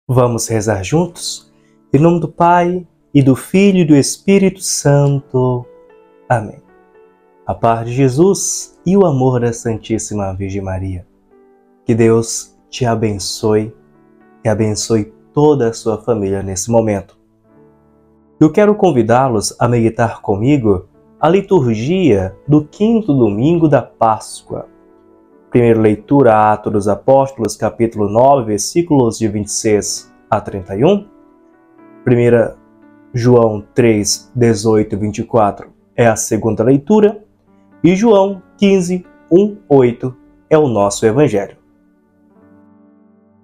Vamos rezar juntos? Em nome do Pai, e do Filho e do Espírito Santo. Amém. A paz de Jesus e o amor da Santíssima Virgem Maria. Que Deus te abençoe e abençoe toda a sua família nesse momento. Eu quero convidá-los a meditar comigo a liturgia do 5º domingo da Páscoa. Primeira leitura, Atos dos Apóstolos, capítulo 9, versículos de 26 a 31. 1 João 3, 18 e 24 é a segunda leitura. E João 15, 1, 8 é o nosso Evangelho.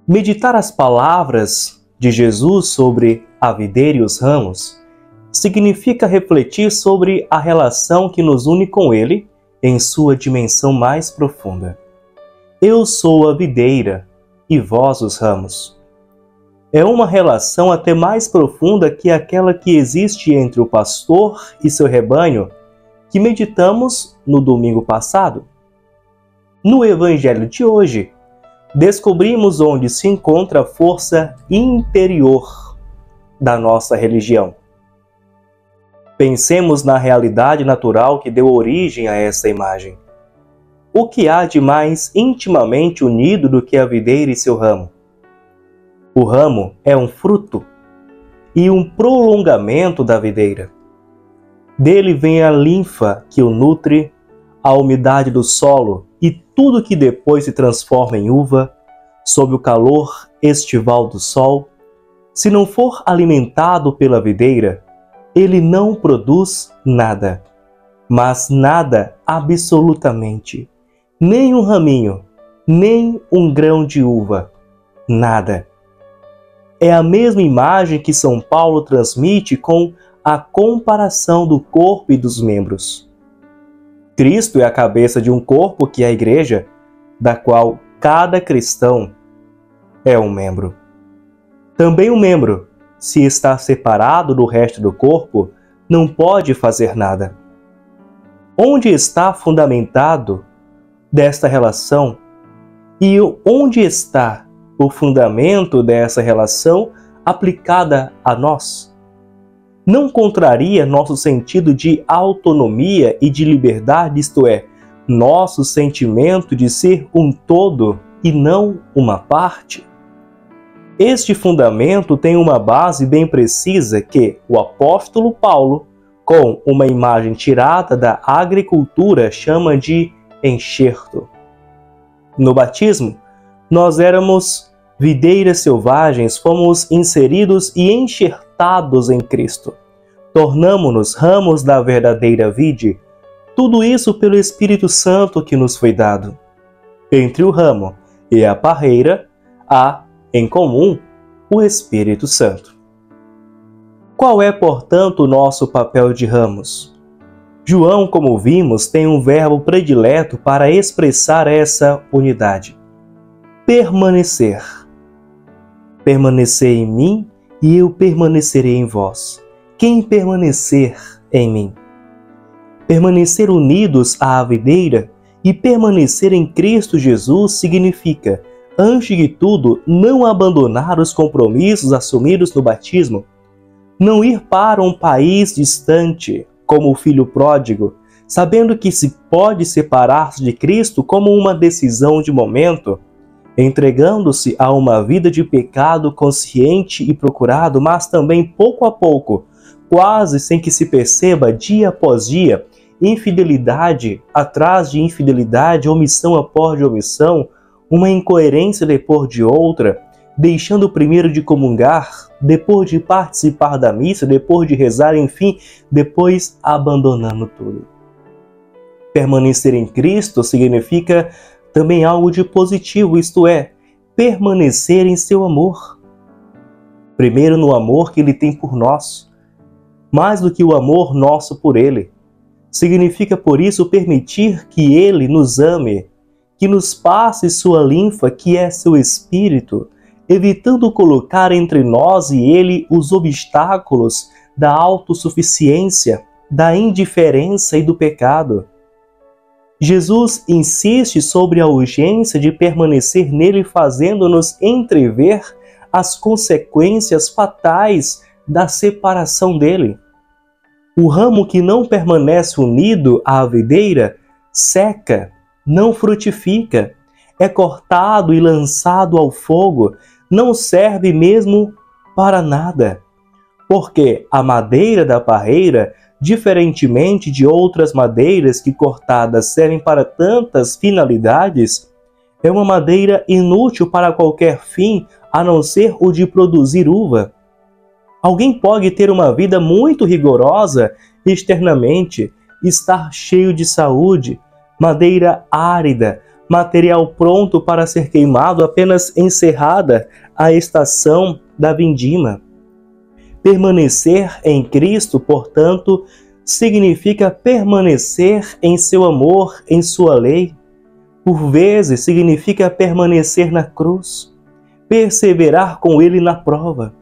Meditar as palavras de Jesus sobre a videira e os ramos significa refletir sobre a relação que nos une com Ele em sua dimensão mais profunda. Eu sou a videira e vós os ramos. É uma relação até mais profunda que aquela que existe entre o pastor e seu rebanho, que meditamos no domingo passado. No Evangelho de hoje, descobrimos onde se encontra a força interior da nossa religião. Pensemos na realidade natural que deu origem a essa imagem. O que há de mais intimamente unido do que a videira e seu ramo? O ramo é um fruto e um prolongamento da videira. Dele vem a linfa que o nutre, a umidade do solo e tudo que depois se transforma em uva, sob o calor estival do sol. Se não for alimentado pela videira, ele não produz nada, mas nada absolutamente. Nem um raminho, nem um grão de uva, nada. É a mesma imagem que São Paulo transmite com a comparação do corpo e dos membros. Cristo é a cabeça de um corpo que é a Igreja, da qual cada cristão é um membro. Também o membro, se está separado do resto do corpo, não pode fazer nada. Onde está fundamentado desta relação e onde está o fundamento dessa relação aplicada a nós? Não contraria nosso sentido de autonomia e de liberdade, isto é, nosso sentimento de ser um todo e não uma parte? Este fundamento tem uma base bem precisa que o apóstolo Paulo, com uma imagem tirada da agricultura, chama de enxerto. No batismo, nós éramos videiras selvagens, fomos inseridos e enxertados em Cristo. Tornamo-nos ramos da verdadeira vide, tudo isso pelo Espírito Santo que nos foi dado. Entre o ramo e a parreira, há, em comum, o Espírito Santo. Qual é, portanto, o nosso papel de ramos? João, como vimos, tem um verbo predileto para expressar essa unidade. Permanecer. Permanecer em mim e eu permanecerei em vós. Quem permanecer em mim? Permanecer unidos à videira e permanecer em Cristo Jesus significa, antes de tudo, não abandonar os compromissos assumidos no batismo, não ir para um país distante, como o filho pródigo, sabendo que se pode separar-se de Cristo como uma decisão de momento, entregando-se a uma vida de pecado consciente e procurado, mas também pouco a pouco, quase sem que se perceba, dia após dia, infidelidade atrás de infidelidade, omissão após omissão, uma incoerência depois de outra, deixando primeiro de comungar, depois de participar da missa, depois de rezar, enfim, depois abandonando tudo. Permanecer em Cristo significa também algo de positivo, isto é, permanecer em seu amor. Primeiro no amor que Ele tem por nós, mais do que o amor nosso por Ele. Significa, por isso, permitir que Ele nos ame, que nos passe sua linfa, que é seu Espírito, evitando colocar entre nós e Ele os obstáculos da autossuficiência, da indiferença e do pecado. Jesus insiste sobre a urgência de permanecer nele, fazendo-nos entrever as consequências fatais da separação dele. O ramo que não permanece unido à videira seca, não frutifica, é cortado e lançado ao fogo, não serve mesmo para nada. Porque a madeira da parreira, diferentemente de outras madeiras que cortadas servem para tantas finalidades, é uma madeira inútil para qualquer fim a não ser o de produzir uva. Alguém pode ter uma vida muito rigorosa externamente, estar cheio de saúde, madeira árida, material pronto para ser queimado apenas encerrada a estação da vindima. Permanecer em Cristo, portanto, significa permanecer em seu amor, em sua lei. Por vezes significa permanecer na cruz, perseverar com ele na prova.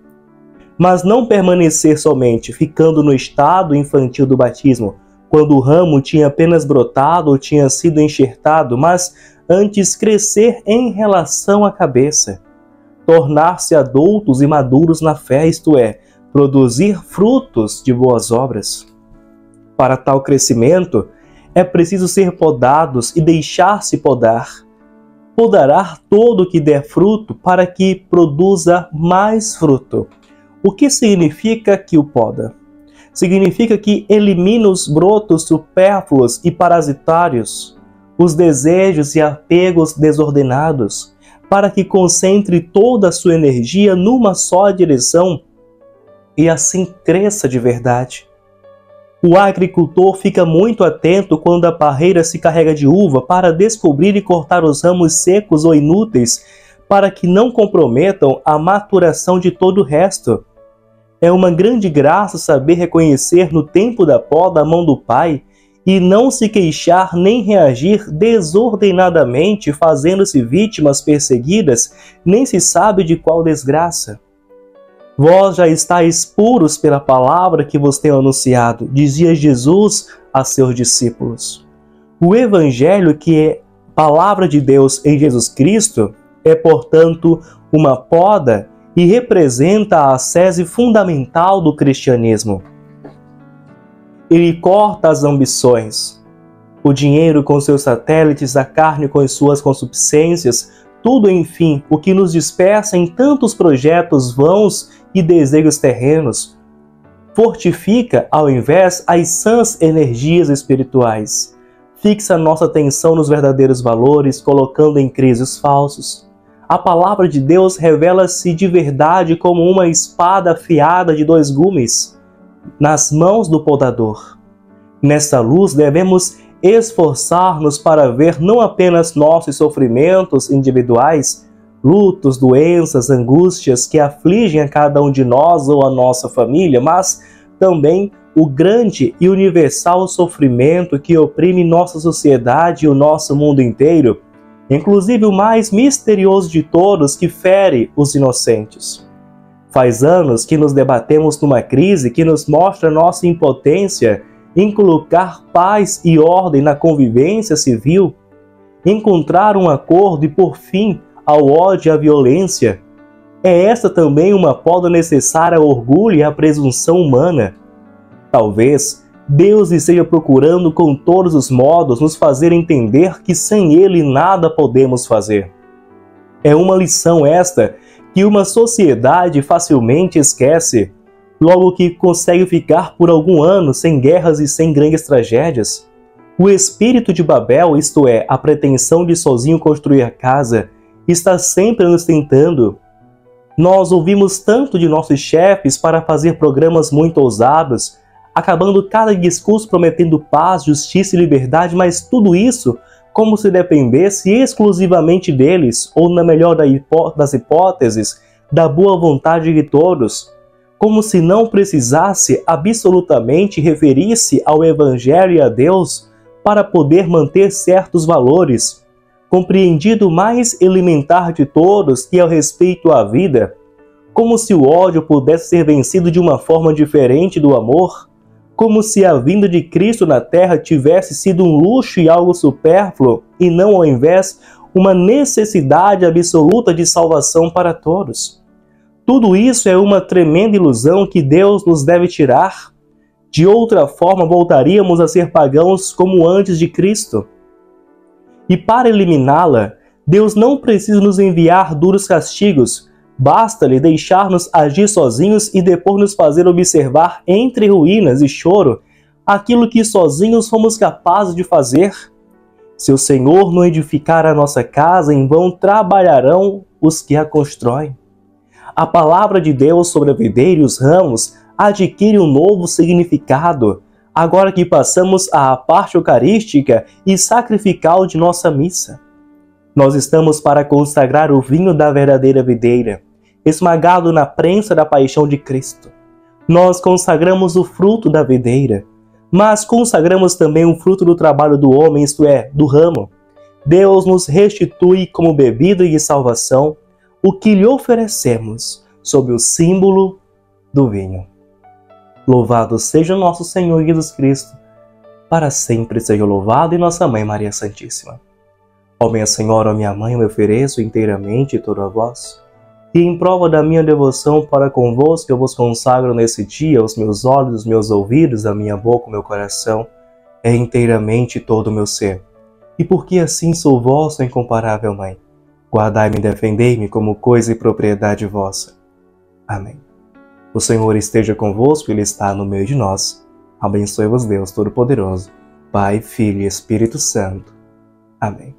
Mas não permanecer somente ficando no estado infantil do batismo, quando o ramo tinha apenas brotado ou tinha sido enxertado, mas antes crescer em relação à cabeça, tornar-se adultos e maduros na fé, isto é, produzir frutos de boas obras. Para tal crescimento, é preciso ser podados e deixar-se podar. Podará todo o que der fruto para que produza mais fruto. O que significa que o poda? Significa que elimina os brotos supérfluos e parasitários, os desejos e apegos desordenados, para que concentre toda a sua energia numa só direção e assim cresça de verdade. O agricultor fica muito atento quando a parreira se carrega de uva para descobrir e cortar os ramos secos ou inúteis para que não comprometam a maturação de todo o resto. É uma grande graça saber reconhecer no tempo da poda a mão do Pai e não se queixar nem reagir desordenadamente, fazendo-se vítimas perseguidas, nem se sabe de qual desgraça. Vós já estáis puros pela palavra que vos tenho anunciado, dizia Jesus a seus discípulos. O Evangelho, que é palavra de Deus em Jesus Cristo, é, portanto, uma poda e representa a ascese fundamental do cristianismo. Ele corta as ambições, o dinheiro com seus satélites, a carne com as suas concupiscências, tudo, enfim, o que nos dispersa em tantos projetos vãos e desejos terrenos, fortifica, ao invés, as sãs energias espirituais. Fixa nossa atenção nos verdadeiros valores, colocando em crise os falsos. A palavra de Deus revela-se de verdade como uma espada afiada de 2 gumes nas mãos do podador. Nesta luz devemos esforçar-nos para ver não apenas nossos sofrimentos individuais, lutos, doenças, angústias que afligem a cada um de nós ou a nossa família, mas também o grande e universal sofrimento que oprime nossa sociedade e o nosso mundo inteiro, inclusive o mais misterioso de todos, que fere os inocentes. Faz anos que nos debatemos numa crise que nos mostra nossa impotência em colocar paz e ordem na convivência civil, encontrar um acordo e pôr fim ao ódio e à violência. É esta também uma poda necessária ao orgulho e à presunção humana. Talvez Deus esteja procurando com todos os modos nos fazer entender que sem Ele nada podemos fazer. É uma lição esta que uma sociedade facilmente esquece, logo que consegue ficar por algum ano sem guerras e sem grandes tragédias. O espírito de Babel, isto é, a pretensão de sozinho construir a casa, está sempre nos tentando. Nós ouvimos tanto de nossos chefes para fazer programas muito ousados, acabando cada discurso prometendo paz, justiça e liberdade, mas tudo isso como se dependesse exclusivamente deles, ou na melhor das hipóteses, da boa vontade de todos, como se não precisasse absolutamente referir-se ao Evangelho e a Deus para poder manter certos valores, compreendido mais elementar de todos que é o respeito à vida, como se o ódio pudesse ser vencido de uma forma diferente do amor, como se a vinda de Cristo na Terra tivesse sido um luxo e algo supérfluo, e não, ao invés, uma necessidade absoluta de salvação para todos. Tudo isso é uma tremenda ilusão que Deus nos deve tirar. De outra forma, voltaríamos a ser pagãos como antes de Cristo. E para eliminá-la, Deus não precisa nos enviar duros castigos, basta-lhe deixar-nos agir sozinhos e depois nos fazer observar entre ruínas e choro aquilo que sozinhos fomos capazes de fazer. Se o Senhor não edificar a nossa casa, em vão trabalharão os que a constroem. A palavra de Deus sobre a videira e os ramos adquire um novo significado, agora que passamos à parte eucarística e sacrificial de nossa missa. Nós estamos para consagrar o vinho da verdadeira videira, esmagado na prensa da paixão de Cristo. Nós consagramos o fruto da videira, mas consagramos também o fruto do trabalho do homem, isto é, do ramo. Deus nos restitui como bebida de salvação o que lhe oferecemos sob o símbolo do vinho. Louvado seja o nosso Senhor Jesus Cristo, para sempre seja louvado, e nossa Mãe Maria Santíssima. Ó minha Senhora, ó minha Mãe, eu me ofereço inteiramente toda a vós, e em prova da minha devoção para convosco eu vos consagro nesse dia os meus olhos, os meus ouvidos, a minha boca, o meu coração, é inteiramente todo o meu ser. E porque assim sou vossa incomparável Mãe, guardai-me e defendei-me como coisa e propriedade vossa. Amém. O Senhor esteja convosco, Ele está no meio de nós. Abençoe-vos Deus Todo-Poderoso, Pai, Filho e Espírito Santo. Amém.